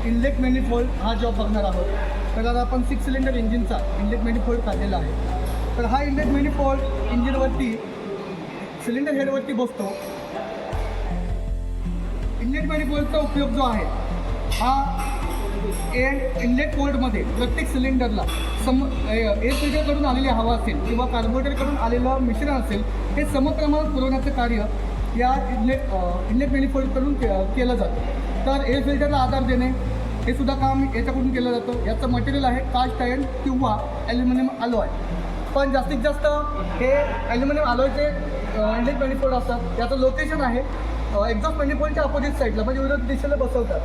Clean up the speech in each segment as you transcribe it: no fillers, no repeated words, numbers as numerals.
Inlet manifold हा job बघणार आहोत. तर आता आपण 6 सिलेंडर इंजिनचा इनलेट मॅनिफोल्ड काढलेला आहे. तर हा इनलेट मॅनिफोल्ड इंजिनवरती सिलेंडर हेडवरती बसतो. इनलेट मॅनिफोल्डचा उपयोग जो आहे हा इनलेट पोर्टमध्ये प्रत्येक सिलेंडरला एअर फिल्टरकडून आलेली हवा असेल किंवा कार्बोरेटरकडून आलेलं मिश्रण असेल हे समप्रमाणात पुरवण्याचं कार्य या इनलेट मॅनिफोल्डकडून केलं जातं. तर एअर फिल्टरला आधार देणे हे सुद्धा काम याच्याकडून केलं जातं. याचं मटेरियल आहे कास्ट आयर्न किंवा ॲल्युमिनियम अलॉय. पण जास्तीत जास्त हे ॲल्युमिनियम अलॉयचे इनलेट मॅनिफोल्ड असतात. याचं लोकेशन आहे एक्झॉस्ट मॅनिफोल्डच्या अपोजिट साईडला म्हणजे विरोधी दिशेला बसवतात.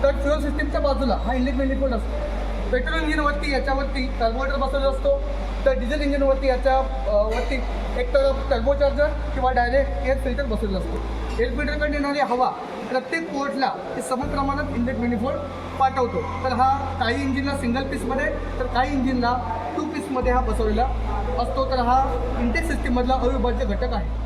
तर फ्युअल सिस्टीमच्या बाजूला हा इनलेट मॅनिफोल्ड असतो. पेट्रोल इंजिनवरती याच्यावरती कार्बोरेटर बसवलेला असतो. तर डिझेल इंजिनवरती याच्या वरती एक तर टर्बोचार्जर किंवा डायरेक्ट एअर फिल्टर बसवलेला असतो. एअर फिल्टरकडून येणारी हवा प्रत्येक पोर्टला हे समप्रमाणात इनलेट मॅनिफोल्ड पाठवतो. तर हा काही इंजिनला सिंगल पीसमध्ये तर काही इंजिनला 2 पीसमध्ये हा बसवलेला असतो. तर हा इंटेक सिस्टीममधला अविभाज्य घटक आहे.